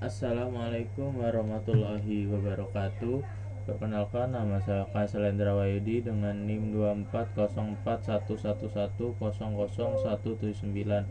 Assalamualaikum warahmatullahi wabarakatuh. Perkenalkan, nama saya Kaisalendra Wayudi dengan NIM 24041111000179.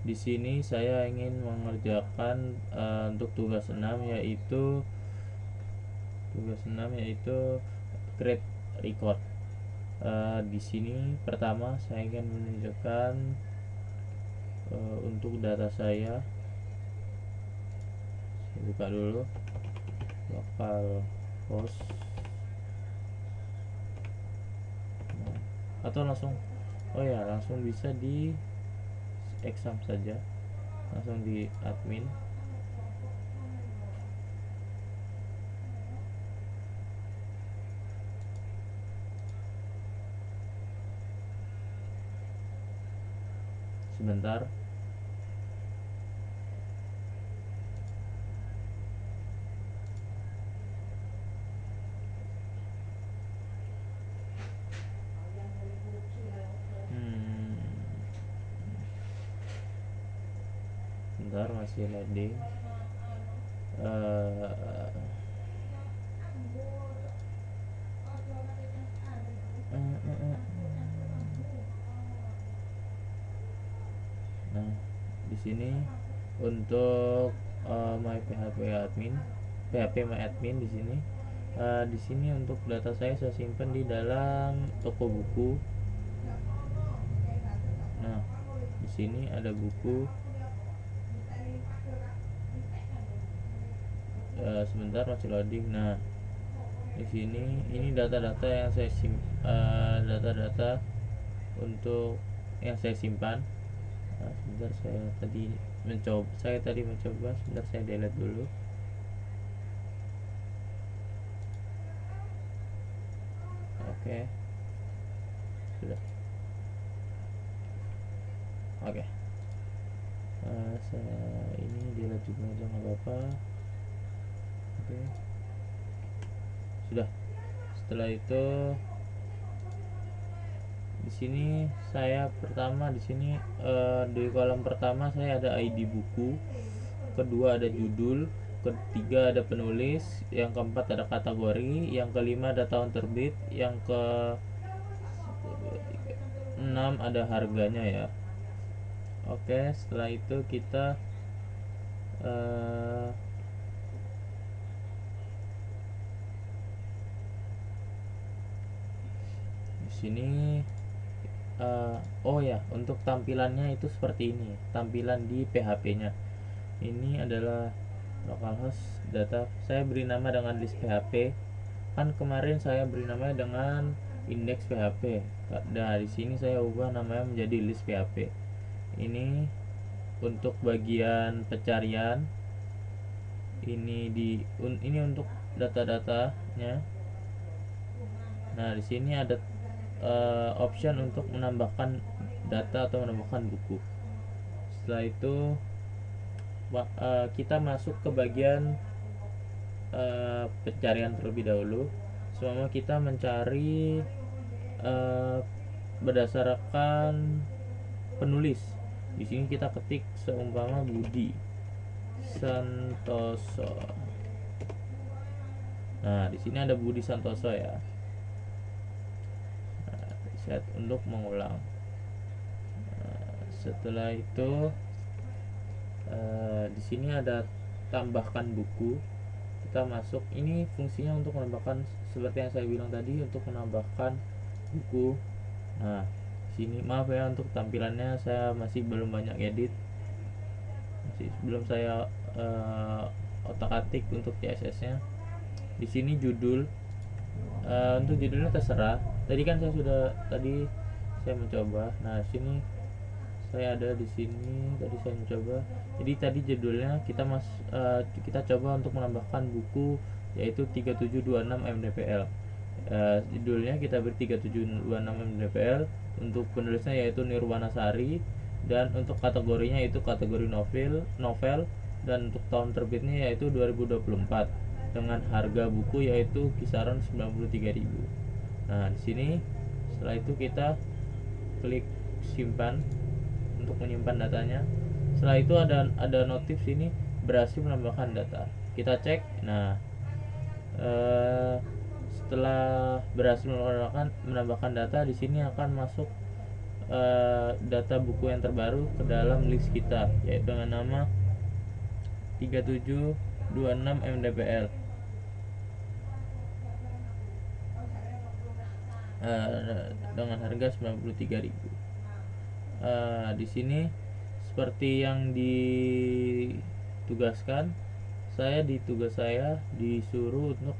Di sini saya ingin mengerjakan untuk tugas 6 yaitu create record. Di sini pertama saya ingin menunjukkan untuk data saya buka dulu lokal host, atau langsung bisa di exam saja, langsung di admin. Sebentar. Sebentar, masih loading. Nah, di sini untuk my PHP my admin di sini. Di sini untuk data saya simpan di dalam toko buku. Nah, di sini ada buku. Sebentar, masih loading. Nah, di sini ini data-data yang saya data-data untuk yang saya simpan. Sebentar, saya tadi mencoba. Sebentar, saya delete dulu. Oke. Sudah. Oke. Saya ini delete juga aja, nggak apa-apa. Oke. Sudah. Setelah itu di sini saya pertama di sini di kolom pertama saya ada ID buku, kedua ada judul, ketiga ada penulis, yang keempat ada kategori, yang kelima ada tahun terbit, yang ke 6 ada harganya ya. Oke, setelah itu kita di sini untuk tampilannya itu seperti ini. Tampilan di PHP-nya ini adalah localhost data. Saya beri nama dengan list PHP. Kan kemarin saya beri namanya dengan index PHP. Nah, di sini saya ubah namanya menjadi list PHP. Ini untuk bagian pencarian. Ini untuk data-datanya. Nah, di sini ada option untuk menambahkan data atau menambahkan buku. Setelah itu kita masuk ke bagian pencarian terlebih dahulu. Semua kita mencari berdasarkan penulis. Di sini kita ketik seumpama Budi Santoso. Nah, di sini ada Budi Santoso ya. Nah, set untuk mengulang. Setelah itu di sini ada tambahkan buku. Kita masuk, ini fungsinya untuk menambahkan, seperti yang saya bilang tadi, untuk menambahkan buku. Nah, sini maaf ya untuk tampilannya, saya masih belum banyak edit, belum saya otak-atik untuk CSS-nya. Di sini judul, untuk judulnya terserah. Tadi kan saya mencoba. Nah, sini saya ada di sini, tadi saya mencoba. Jadi tadi judulnya kita coba untuk menambahkan buku, yaitu 3726 MDPL. Judulnya kita beri 3726 MDPL. Untuk penulisnya yaitu Nirwana Sari, dan untuk kategorinya itu kategori novel, dan untuk tahun terbitnya yaitu 2024, dengan harga buku yaitu kisaran 93.000. Nah, di sini setelah itu kita klik simpan untuk menyimpan datanya. Setelah itu ada notif sini berhasil menambahkan data. Kita cek. Nah, setelah berhasil menambahkan data, di sini akan masuk data buku yang terbaru ke dalam list kita, yaitu dengan nama 3726 MDPL. Dengan harga 93.000. Di sini seperti yang ditugaskan, di tugas saya disuruh untuk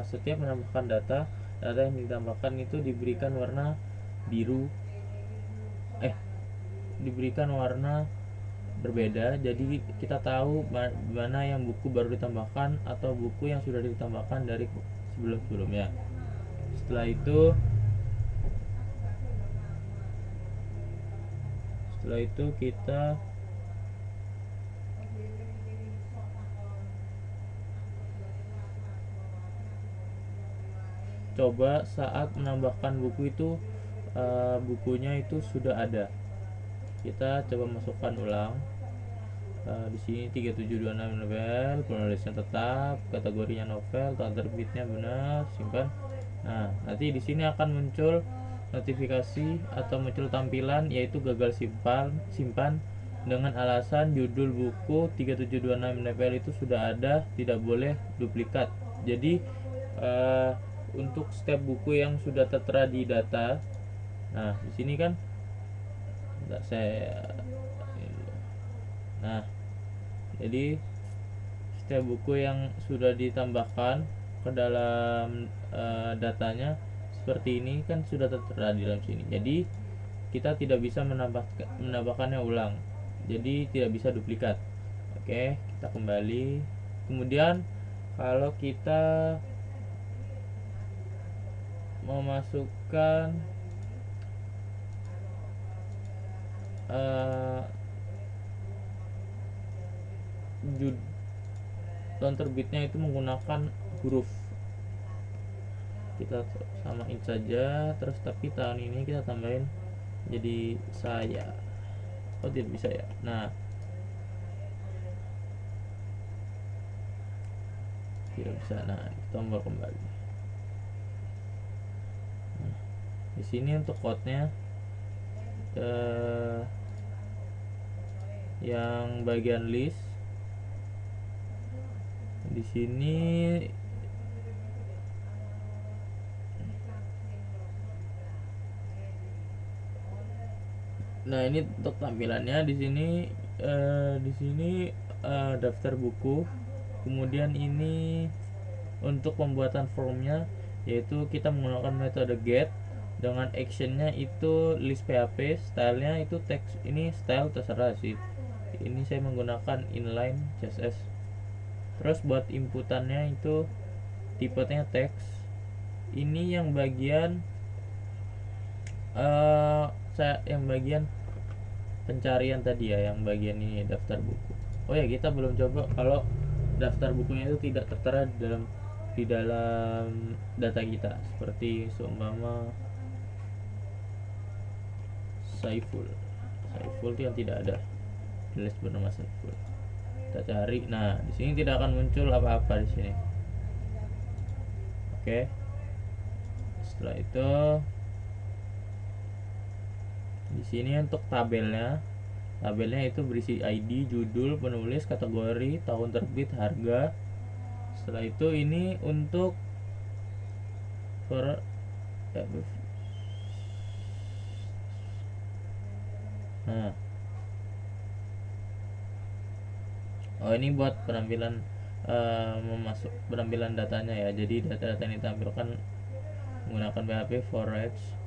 setiap menambahkan data yang ditambahkan itu diberikan warna biru, diberikan warna berbeda, jadi kita tahu mana yang buku baru ditambahkan atau buku yang sudah ditambahkan dari sebelum-sebelumnya. Setelah itu kita coba saat menambahkan buku itu, bukunya itu sudah ada. Kita coba masukkan ulang. Di sini 3726 novel, penulisnya tetap, kategorinya novel, tahun terbitnya benar, simpan. Nah, nanti di sini akan muncul notifikasi atau muncul tampilan yaitu gagal simpan dengan alasan judul buku 3726 novel itu sudah ada, tidak boleh duplikat. Jadi untuk setiap buku yang sudah tertera di data, nah di sini kan jadi setiap buku yang sudah ditambahkan ke dalam datanya seperti ini kan sudah tertera di dalam sini. Jadi kita tidak bisa menambahkannya ulang. Jadi tidak bisa duplikat. Oke, kita kembali. Kemudian kalau kita memasukkan tahun terbitnya itu menggunakan huruf, kita samain saja terus, tapi tahun ini kita tambahin jadi saya. Tidak bisa ya. Nah, tidak bisa. Nah, tombol kembali. Nah, di sini untuk code-nya yang bagian list di sini nah ini untuk tampilannya di sini daftar buku. Kemudian ini untuk pembuatan formnya, yaitu kita menggunakan metode get dengan actionnya itu list PHP, stylenya itu teks. Ini style terserah sih, ini saya menggunakan inline CSS. Terus buat inputannya itu tipenya teks. Ini yang bagian yang bagian pencarian tadi ya, yang bagian ini daftar buku. Oh ya, kita belum coba kalau daftar bukunya itu tidak tertera di dalam data kita, seperti seumpama Saiful itu yang tidak ada di list bernama Saiful. Kita cari. Nah, di sini tidak akan muncul apa-apa di sini. Oke. Setelah itu di sini untuk tabelnya itu berisi ID, judul, penulis, kategori, tahun terbit, harga. Setelah itu ini untuk ini buat penampilan penampilan datanya ya. Jadi data-data yang ditampilkan menggunakan PHP Forex.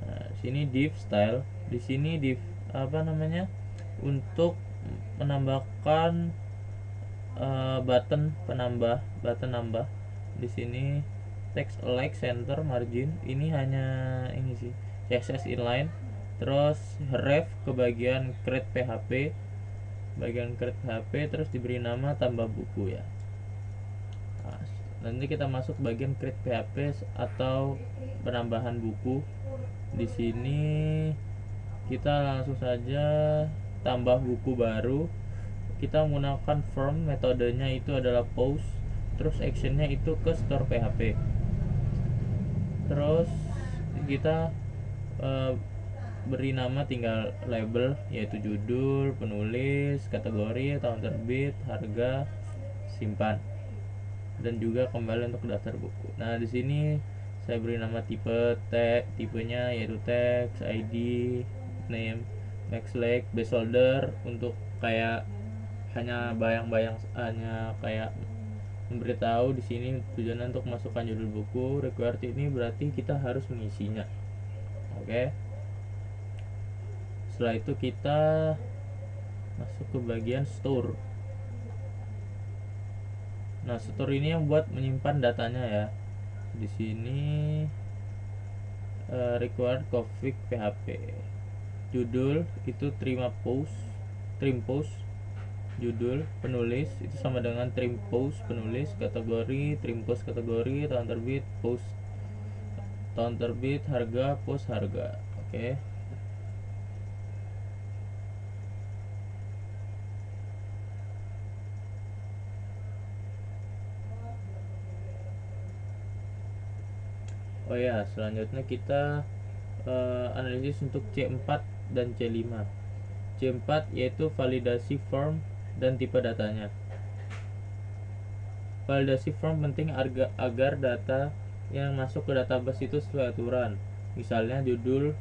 Nah, sini div style, di sini div untuk menambahkan button nambah. Di sini text like center margin, ini hanya ini sih CSS inline. Terus ref ke bagian create PHP, terus diberi nama tambah buku ya. Nah, nanti kita masuk bagian create PHP atau penambahan buku. Di sini kita langsung saja tambah buku baru. kita menggunakan form, metodenya itu adalah post, terus actionnya itu ke store PHP. Terus kita beri nama, tinggal label, yaitu judul, penulis, kategori, tahun terbit, harga, simpan, dan juga kembali untuk daftar buku. Nah, di sini saya beri nama tipenya yaitu text, ID, name, next leg, placeholder untuk kayak hanya kayak memberitahu di sini tujuannya untuk masukkan judul buku. Required ini berarti kita harus mengisinya. Oke. Setelah itu kita masuk ke bagian store. Nah, store ini yang buat menyimpan datanya ya. Di sini required config PHP. Judul itu trim post. Judul, penulis itu sama dengan trim post penulis, kategori trim post kategori, tahun terbit, harga post harga. Oke. Oh ya, selanjutnya kita analisis untuk C4 dan C5. C4 yaitu validasi form dan tipe datanya. Validasi form penting agar data yang masuk ke database itu sesuai aturan. Misalnya judul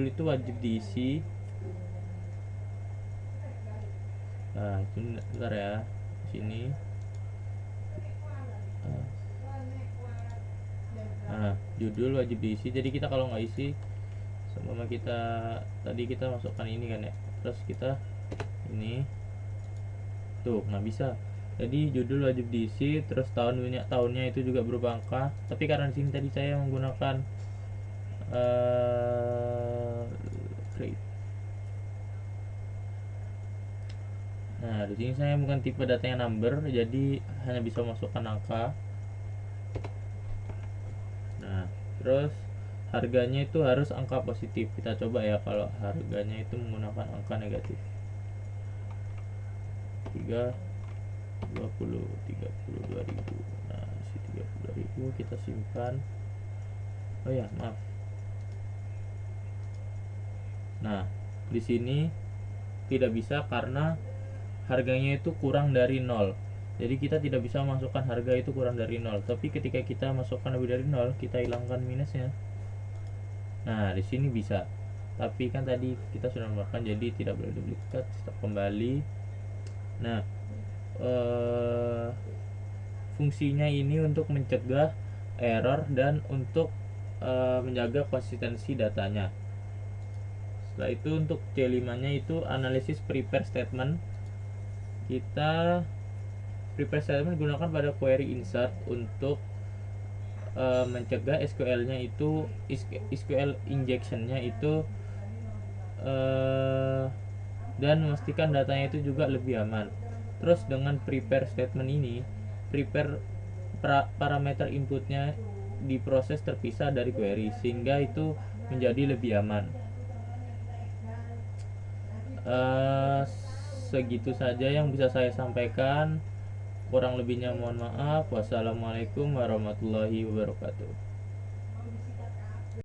itu wajib diisi. Nah, itu bentar ya. Sini. Nah, judul wajib diisi. Jadi kita kalau nggak isi, sama kita masukkan ini kan ya, terus kita ini tuh nggak bisa. Jadi judul wajib diisi, terus tahunnya itu juga berupa angka. Tapi karena di sini tadi saya menggunakan create. Nah, di sini saya bukan tipe datanya number, jadi hanya bisa masukkan angka. Nah, terus harganya itu harus angka positif. Kita coba ya kalau harganya itu menggunakan angka negatif. 32.000. Nah, si 32.000 kita simpan. Oh ya, maaf. Nah, di sini tidak bisa karena harganya itu kurang dari 0. Jadi kita tidak bisa masukkan harga itu kurang dari 0. Tapi ketika kita masukkan lebih dari 0, kita hilangkan minusnya. Nah, di sini bisa. Tapi kan tadi kita sudah melakukan, jadi tidak boleh duplikat. Stop kembali. Nah, fungsinya ini untuk mencegah error dan untuk menjaga konsistensi datanya. Setelah itu untuk C5 nya itu analisis prepare statement. Kita prepare statement gunakan pada query insert untuk mencegah SQL-nya itu SQL injection-nya itu dan memastikan datanya itu juga lebih aman. Terus dengan prepare statement ini, prepare parameter inputnya diproses terpisah dari query sehingga itu menjadi lebih aman. Segitu saja yang bisa saya sampaikan. Kurang lebihnya mohon maaf. Wassalamualaikum warahmatullahi wabarakatuh.